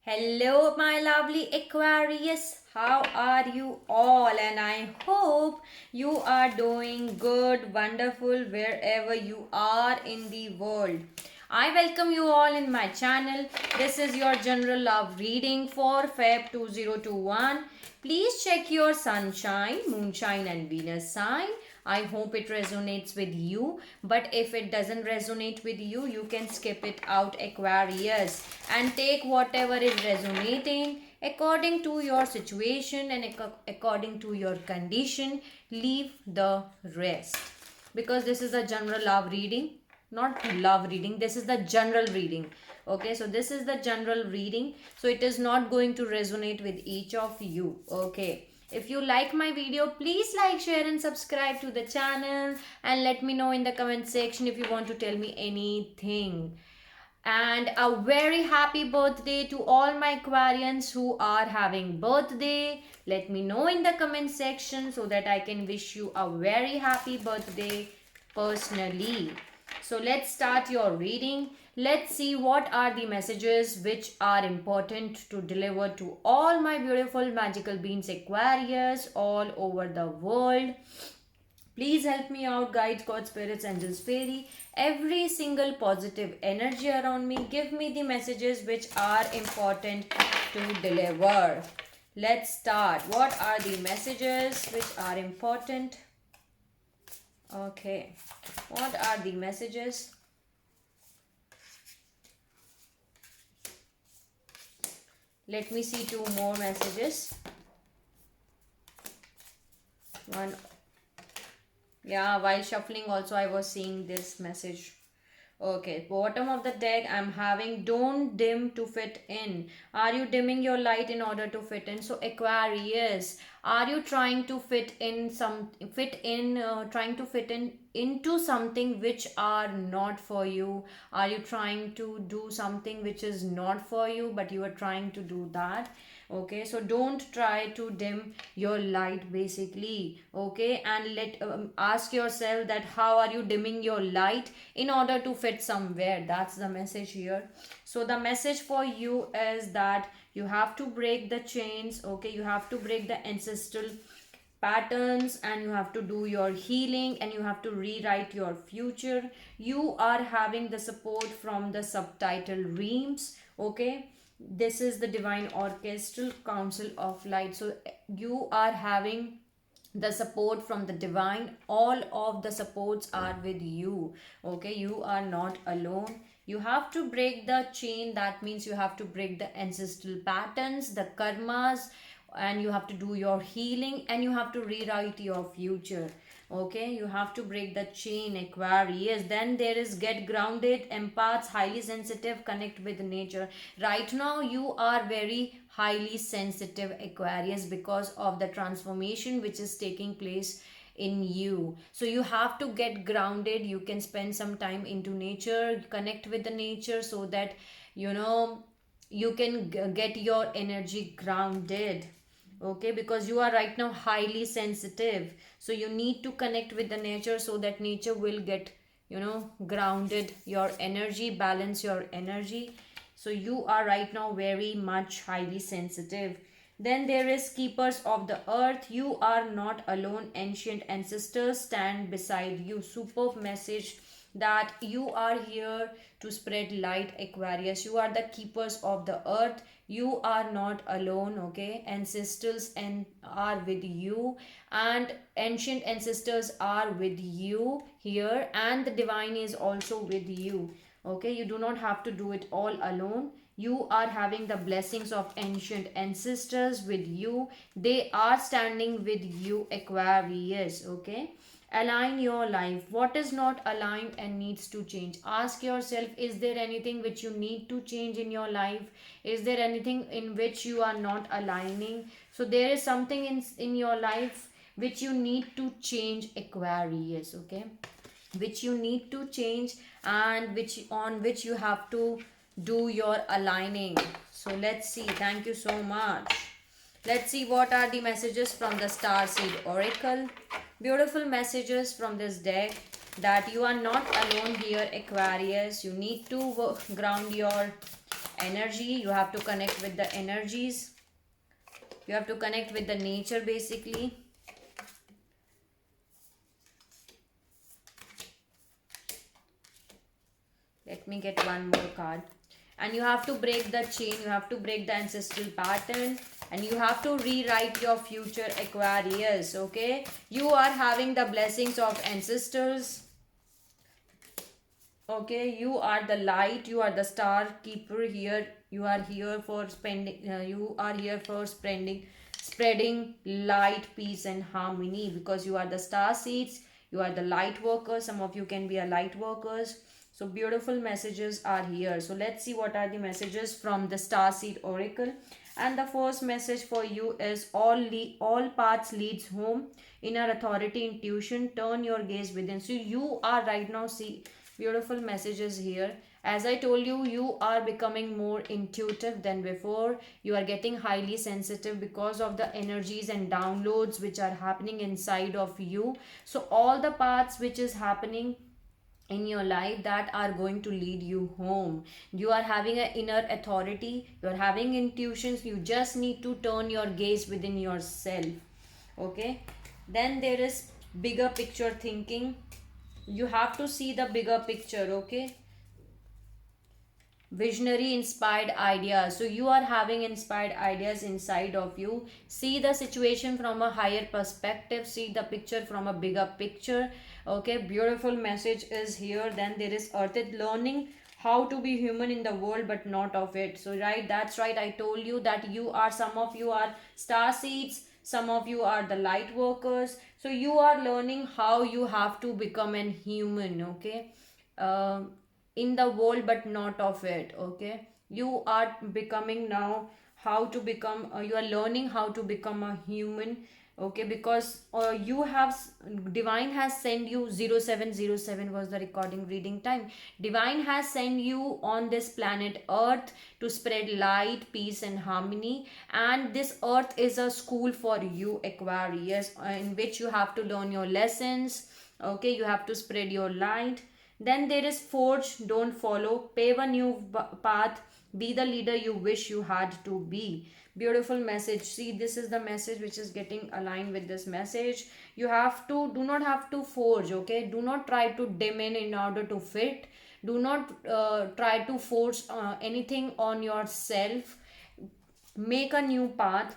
Hello, my lovely Aquarius. How are you all? And I hope you are doing good, wonderful, wherever you are in the world. I welcome you all in my channel. This is your general love reading for Feb 2021. Please check your sunshine, moonshine, and Venus sign. I hope it resonates with you. But if it doesn't resonate with you, you can skip it out, Aquarius, and take whatever is resonating according to your situation and according to your condition. Leave the rest. Because this is a general love reading, not love reading, this is the general reading. Okay, so this is the general reading, so it is not going to resonate with each of you. Okay, if you like my video, please like, share and subscribe to the channel, and let me know in the comment section if you want to tell me anything. And a very happy birthday to all my Aquarians who are having birthday. Let me know in the comment section so that I can wish you a very happy birthday personally. So let's start your reading. Let's see what are the messages which are important to deliver to all my beautiful magical beings Aquarius all over the world. Please help me out, guides, God, spirits, angels, fairy, every single positive energy around me. Give me the messages which are important to deliver. Let's start. What are the messages which are important? Okay. What are the messages? Let me see two more messages. One. Yeah, while shuffling also I was seeing this message. Okay, bottom of the deck I'm having don't dim to fit in. Are you dimming your light in order to fit in? So Aquarius, are you trying to trying to fit in into something which are not for you? Are you trying to do something which is not for you but you are trying to do that? Okay, so don't try to dim your light basically. Okay, and let ask yourself that how are you dimming your light in order to fit somewhere. That's the message here. So the message for you is that you have to break the chains. Okay, you have to break the ancestral patterns, and you have to do your healing, and you have to rewrite your future. You are having the support from the subtitle reams. Okay, this is the divine orchestral council of light. So you are having the support from the divine. All of the supports are with you. Okay, you are not alone. You have to break the chain. That means you have to break the ancestral patterns, the karmas, and you have to do your healing, and you have to rewrite your future. Okay, you have to break the chain, Aquarius. Then there is get grounded, empaths, highly sensitive, connect with nature. Right now you are very highly sensitive, Aquarius, because of the transformation which is taking place in you. So you have to get grounded. You can spend some time into nature, connect with the nature, so that you know you can get your energy grounded. Okay, because you are right now highly sensitive, so you need to connect with the nature so that nature will get grounded your energy, balance your energy. So you are right now very much highly sensitive. Then there is keepers of the earth. You are not alone. Ancient ancestors stand beside you. Superb message that you are here to spread light, Aquarius. You are the keepers of the earth. You are not alone. Okay, ancestors and are with you, and ancient ancestors are with you here, and the divine is also with you. Okay, you do not have to do it all alone. You are having the blessings of ancient ancestors with you. They are standing with you, Aquarius. Okay, align your life. What is not aligned and needs to change? Ask yourself, is there anything which you need to change in your life? Is there anything in which you are not aligning? So there is something in your life which you need to change, Aquarius. Okay, which you need to change, and which you have to do your aligning. So let's see. Thank you so much. Let's see what are the messages from the Star Seed Oracle. Beautiful messages from this deck, that you are not alone here, Aquarius. You need to ground your energy. You have to connect with the energies. You have to connect with the nature basically. Let me get one more card. And you have to break the chain. You have to break the ancestral pattern. And you have to rewrite your future, Aquarius. Okay. You are having the blessings of ancestors. Okay. You are the light. You are the star keeper here. You are here for spending. You are here for spreading light, peace, and harmony, because you are the star seeds. You are the light workers. Some of you can be a light workers. So beautiful messages are here. So let's see what are the messages from the star seed oracle. And the first message for you is all paths leads home. Inner authority, intuition, turn your gaze within. So you are right now, see, beautiful messages here. As I told you, you are becoming more intuitive than before. You are getting highly sensitive because of the energies and downloads which are happening inside of you. So all the paths which is happening in your life, that are going to lead you home. You are having an inner authority. You are having intuitions. You just need to turn your gaze within yourself. Okay. Then there is bigger picture thinking. You have to see the bigger picture. Okay. Visionary inspired ideas. So you are having inspired ideas inside of you. See the situation from a higher perspective. See the picture from a bigger picture. Okay, beautiful message is here. Then there is earth, learning how to be human in the world but not of it. So right, that's right, I told you that you are, some of you are star seeds, some of you are the light workers. So you are learning how you have to become an human. Okay, in the world but not of it. Okay, you are becoming now how to become, you are learning how to become a human. Okay, because you have, divine has sent you, 0707 was the recording reading time. Divine has sent you on this planet earth to spread light, peace, and harmony. And this earth is a school for you, Aquarius, in which you have to learn your lessons. Okay, you have to spread your light. Then there is forge, don't follow, pave a new path, be the leader you wish you had to be. Beautiful message. See, this is the message which is getting aligned with this message. You have to, do not have to forge. Okay, do not try to dim in order to fit. Do not try to force anything on yourself. Make a new path,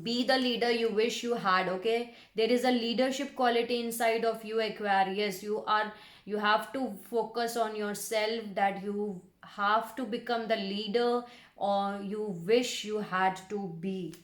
be the leader you wish you had. Okay, there is a leadership quality inside of you, Aquarius. You have to focus on yourself, that you have to become the leader or you wish you had to be.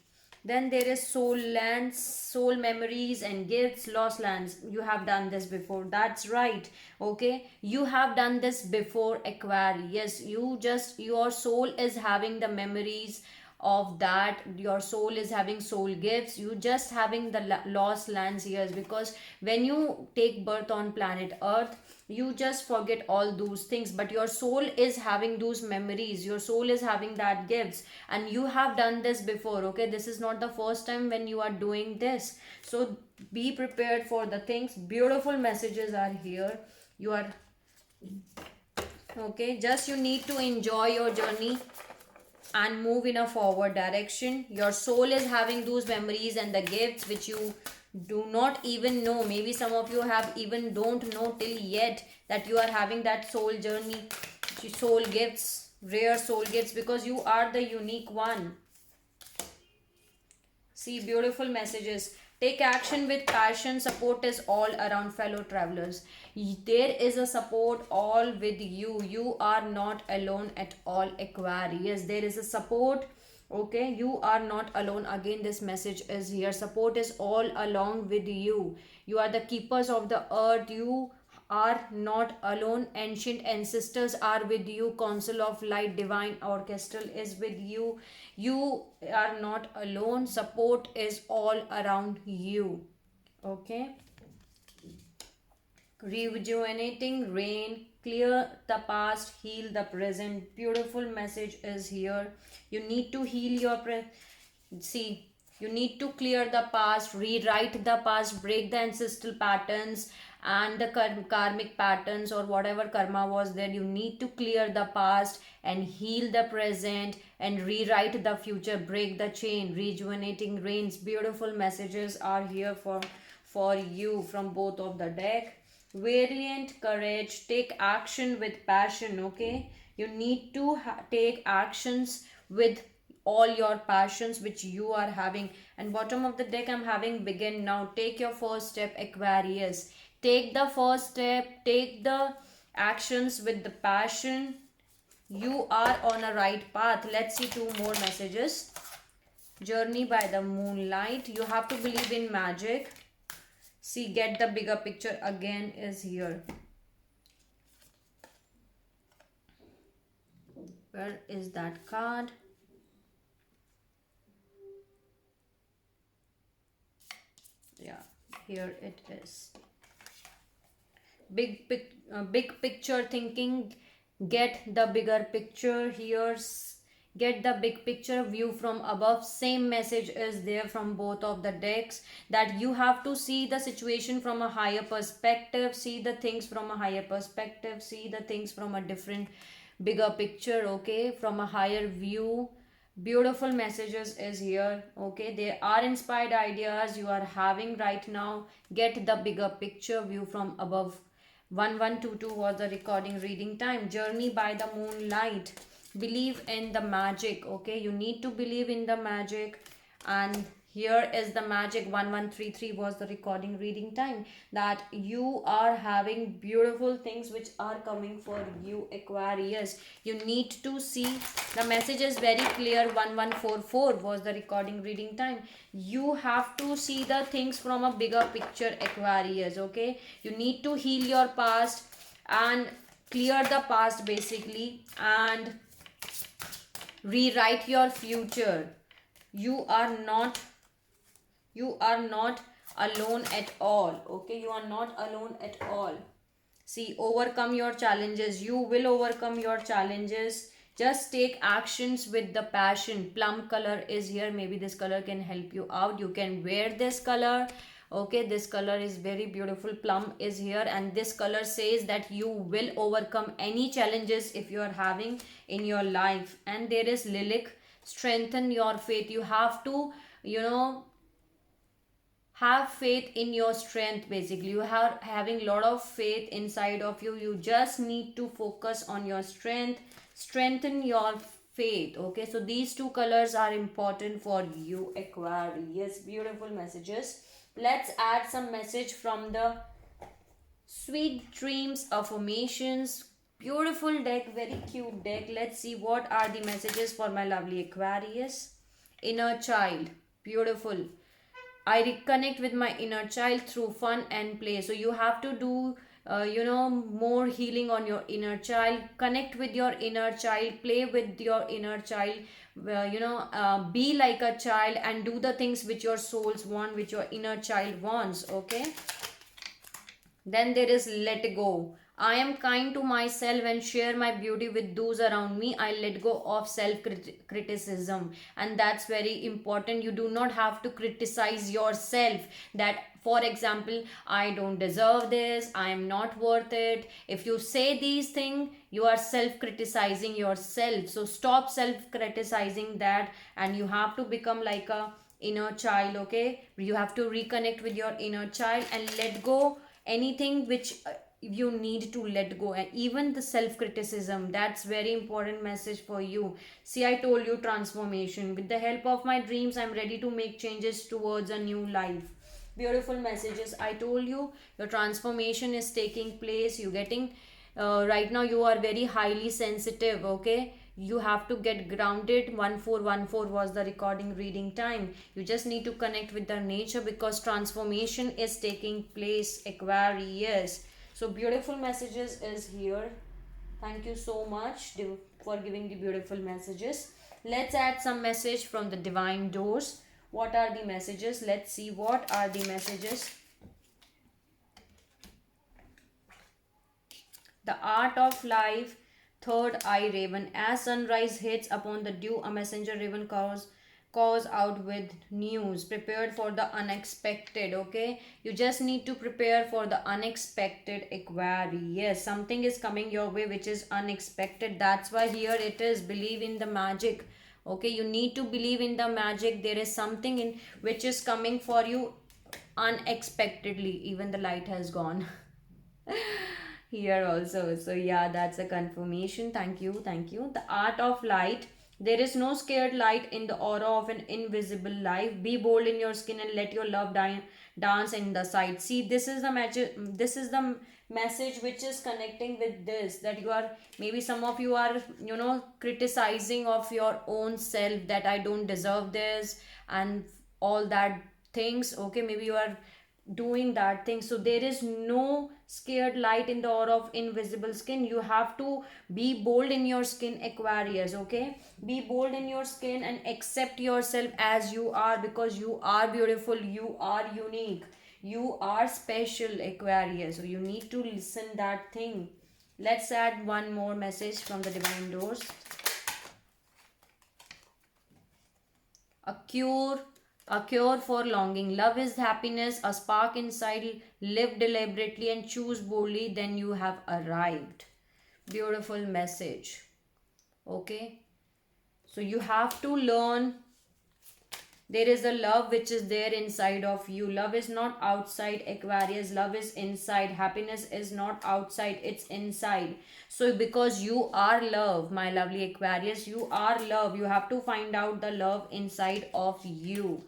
Then there is soul lands, soul memories and gifts, lost lands. You have done this before. That's right. Okay, you have done this before, Aquarius. Your soul is having the memories of that. Your soul is having soul gifts. You just having the lost lands here, because when you take birth on planet earth, you just forget all those things, but your soul is having those memories, your soul is having that gifts, and you have done this before. Okay, this is not the first time when you are doing this. So be prepared for the things. Beautiful messages are here. You are okay, just you need to enjoy your journey and move in a forward direction. Your soul is having those memories and the gifts which you do not even know. Maybe some of you have even don't know till yet that you are having that soul journey, soul gifts, rare soul gifts, because you are the unique one. See, beautiful messages. Take action with passion. Support is all around, fellow travelers. There is a support all with you. You are not alone at all, Aquarius. There is a support. Okay, you are not alone. Again, this message is here. Support is all along with you. You are the keepers of the earth. You are not alone. Ancient ancestors are with you. Council of light, divine orchestral is with you. You are not alone. Support is all around you. Okay, rejuvenating rain, clear the past, heal the present. Beautiful message is here. You need to heal your see, you need to clear the past, rewrite the past, break the ancestral patterns, and the karmic patterns or whatever karma was there. You need to clear the past and heal the present and rewrite the future, break the chain. Rejuvenating rains, beautiful messages are here for you from both of the deck. Variant courage, take action with passion. Okay, you need to take actions with all your passions which you are having. And bottom of the deck I'm having begin now. Take your first step, Aquarius. Take the first step, take the actions with the passion. You are on a right path. Let's see two more messages. Journey by the moonlight, you have to believe in magic. See, get the bigger picture again is here. Where is that card? Yeah, here it is. Big picture thinking. Get the bigger picture here. Get the big picture view from above. Same message is there from both of the decks, that you have to see the situation from a higher perspective, see the things from a higher perspective, see the things from a different bigger picture. Okay, from a higher view. Beautiful messages is here. Okay, there are inspired ideas you are having right now. Get the bigger picture view from above. 1122 was the recording reading time. Journey by the moonlight, believe in the magic. Okay, you need to believe in the magic. And here is the magic. 1133 was the recording reading time, that you are having beautiful things which are coming for you, Aquarius. You need to see the message is very clear. 1144 was the recording reading time. You have to see the things from a bigger picture, Aquarius. Okay, you need to heal your past and clear the past basically, and rewrite your future. You are not alone at all. Okay, you are not alone at all. See, overcome your challenges. You will overcome your challenges. Just take actions with the passion. Plum color is here. Maybe this color can help you out. You can wear this color. Okay, this color is very beautiful. Plum is here, and this color says that you will overcome any challenges if you are having in your life. And there is lilac, strengthen your faith. You have to, have faith in your strength. Basically, you are having a lot of faith inside of you. You just need to focus on your strength, strengthen your faith. Okay, so these two colors are important for you, Aquarius. Beautiful messages. Let's add some message from the sweet dreams affirmations. Beautiful deck, very cute deck. Let's see what are the messages for my lovely Aquarius. Inner child, beautiful. I reconnect with my inner child through fun and play. So you have to do, more healing on your inner child. Connect with your inner child. Play with your inner child. Be like a child and do the things which your souls want, which your inner child wants. Okay. Then there is let go. I am kind to myself and share my beauty with those around me. I let go of self criticism, and that's very important. You do not have to criticize yourself, that for example, I don't deserve this, I am not worth it. If you say these things, you are self criticizing yourself. So stop self criticizing that, and you have to become like a inner child. Okay, you have to reconnect with your inner child and let go anything which you need to let go, and even the self criticism. That's very important message for you. See, I told you transformation. With the help of my dreams, I'm ready to make changes towards a new life. Beautiful messages. I told you your transformation is taking place. You getting right now, you are very highly sensitive. Okay, you have to get grounded. 1414 was the recording reading time. You just need to connect with the nature, because transformation is taking place, Aquarius. So beautiful messages is here. Thank you so much for giving the beautiful messages. Let's add some message from the divine doors. What are the messages? Let's see what are the messages. The art of life, third eye raven. As sunrise hits upon the dew, a messenger raven Cause out with news, prepared for the unexpected. Okay, you just need to prepare for the unexpected, Aquarius. Yes, something is coming your way which is unexpected. That's why here it is, believe in the magic. Okay, you need to believe in the magic. There is something in which is coming for you unexpectedly. Even the light has gone here also. So yeah, that's a confirmation. Thank you, thank you. The art of light. There is no scared light in the aura of an invisible life. Be bold in your skin and let your love dance in the sight. See, this is the magic. This is the message which is connecting with this, that you are, maybe some of you are, criticizing of your own self, that I don't deserve this and all that things. Okay, maybe you are doing that thing. So there is no scared light in the aura of invisible skin. You have to be bold in your skin, Aquarius. Okay, be bold in your skin and accept yourself as you are, because you are beautiful, you are unique, you are special, Aquarius. So you need to listen that thing. Let's add one more message from the divine doors. A cure, a cure for longing. Love is happiness, a spark inside. Live deliberately and choose boldly, then you have arrived. Beautiful message. Okay, so you have to learn. There is a love which is there inside of you. Love is not outside, Aquarius. Love is inside. Happiness is not outside, it's inside. So because you are love, my lovely Aquarius, you are love. You have to find out the love inside of you.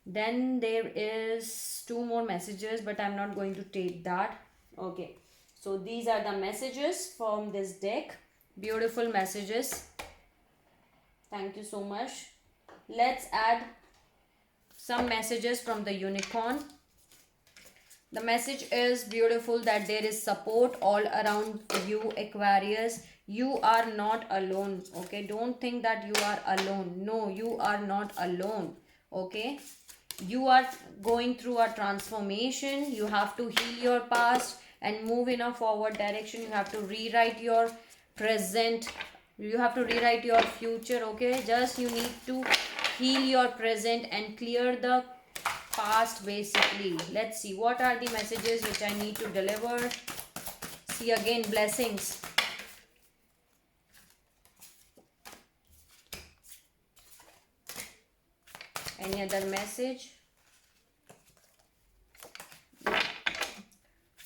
Then there is two more messages, but I'm not going to take that. Okay, so these are the messages from this deck. Beautiful messages. Thank you so much. Let's add some messages from the unicorn. The message is beautiful, that there is support all around you, Aquarius. You are not alone. Okay, don't think that you are alone. No, you are not alone. Okay, you are going through a transformation. You have to heal your past and move in a forward direction. You have to rewrite your present, you have to rewrite your future. Okay, just you need to heal your present and clear the past, basically. Let's see what are the messages which I need to deliver. See, again, blessings. Any other message?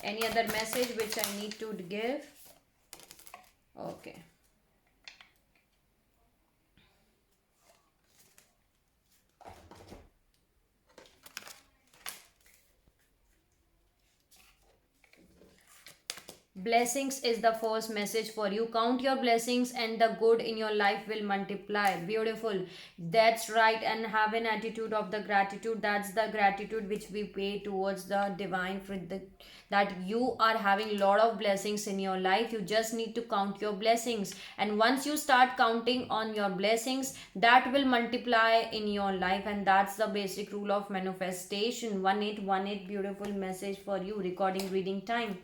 Any other message which I need to give? Okay. Blessings is the first message for you. Count your blessings and the good in your life will multiply. Beautiful. That's right. And have an attitude of the gratitude. That's the gratitude which we pay towards the divine, for the, that you are having a lot of blessings in your life. You just need to count your blessings. And once you start counting on your blessings, that will multiply in your life. And that's the basic rule of manifestation. 1818, beautiful message for you. Recording reading time.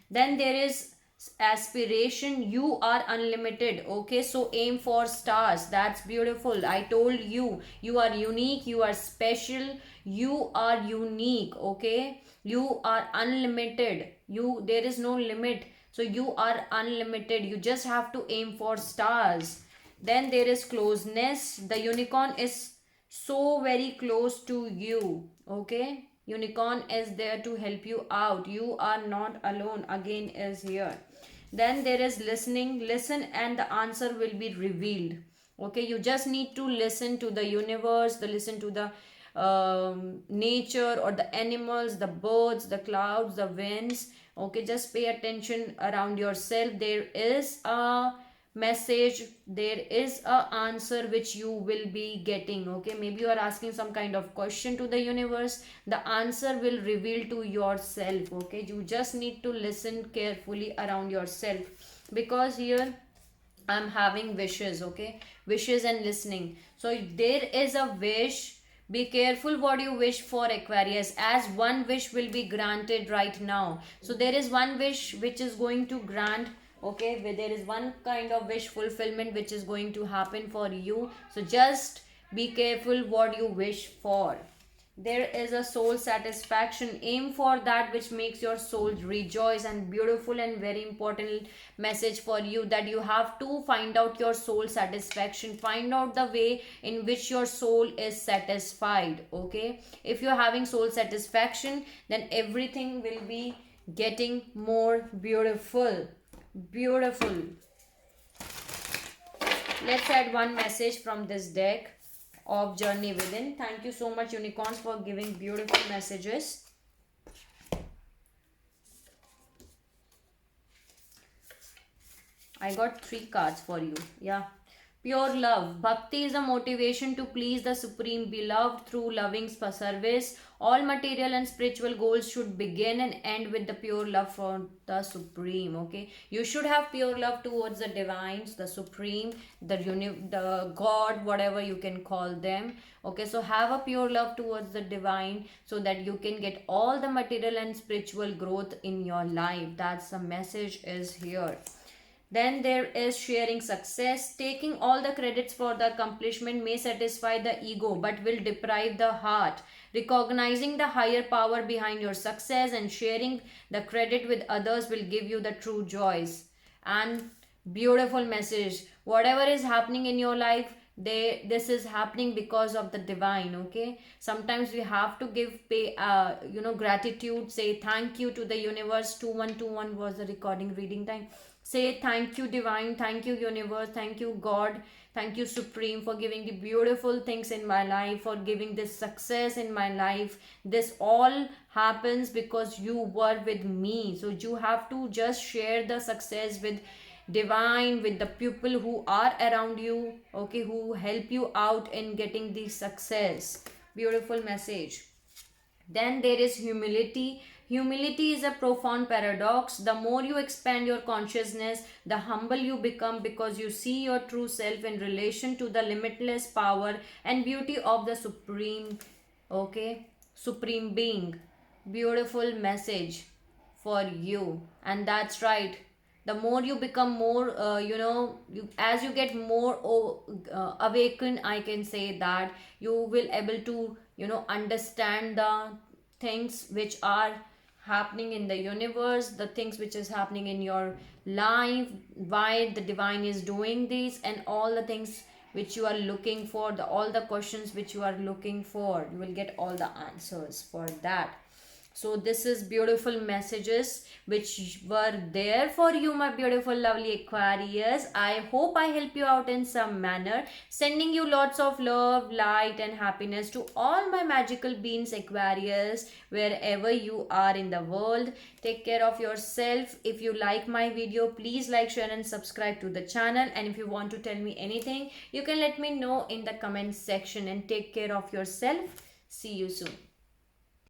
Then there is aspiration. You are unlimited. Okay, so aim for stars. That's beautiful. I told you, you are unique, you are special, you are unique. Okay, you are unlimited. There is no limit. So you are unlimited. You just have to aim for stars. Then there is closeness. The unicorn is so very close to you. Okay, unicorn is there to help you out. You are not alone, again is here. Then there is listening. Listen and the answer will be revealed. Okay, you just need to listen to the universe, listen to the nature, or the animals, the birds, the clouds, the winds. Okay, just pay attention around yourself. There is a message, there is a answer which you will be getting. Okay, maybe you are asking some kind of question to the universe, the answer will reveal to yourself. Okay, you just need to listen carefully around yourself, because here I'm having wishes. Okay, wishes and listening. So if there is a wish, be careful what you wish for, Aquarius, as one wish will be granted right now. So there is one wish which is going to grant. Okay, where there is one kind of wish fulfillment which is going to happen for you. So just Be careful what you wish for. There is a soul satisfaction. Aim for that which makes your soul rejoice. And beautiful and very important message for you, that you have to find out your soul satisfaction. Find out the way in which your soul is satisfied. Okay, if you're having soul satisfaction, then everything will be getting more beautiful. Beautiful. Let's add one message from this deck of Journey Within. Thank you so much, unicorns, for giving beautiful messages. I got 3 cards for you. Yeah. Pure love. Bhakti is a motivation to please the Supreme Beloved through loving service. All material and spiritual goals should begin and end with the pure love for the Supreme. Okay, you should have pure love towards the divines, the Supreme, the God, whatever you can call them. Okay, so have a pure love towards the divine so that you can get all the material and spiritual growth in your life. That's the message is here. Then there is sharing success. Taking all the credits for the accomplishment may satisfy the ego but will deprive the heart. Recognizing the higher power behind your success and sharing the credit with others will give you the true joys. And beautiful message. Whatever is happening in your life, this is happening because of the divine. Okay, sometimes we have to give gratitude. Say thank you to the universe. 2121 was the recording reading time. Say thank you divine, thank you universe, thank you God, thank you Supreme for giving the beautiful things in my life, for giving this success in my life. This all happens because you were with me. So you have to just share the success with divine, with the people who are around you, okay, who help you out in getting the success. Beautiful message. Then there is humility. Humility is a profound paradox. The more you expand your consciousness, the humble you become because you see your true self in relation to the limitless power and beauty of the Supreme, okay, Supreme Being. Beautiful message for you. And that's right. The more you become more, as you get more awakened, I can say that you will able to, understand the things which are happening in the universe, the things which is happening in your life, why the divine is doing this, and all the things which you are looking for, all the questions which you are looking for, you will get all the answers for that. So this is beautiful messages which were there for you, my beautiful lovely Aquarius. I hope I help you out in some manner. Sending you lots of love, light and happiness to all my magical beings Aquarius, wherever you are in the world. Take care of yourself. If you like my video, please like, share and subscribe to the channel. And if you want to tell me anything, you can let me know in the comment section. And take care of yourself. See you soon.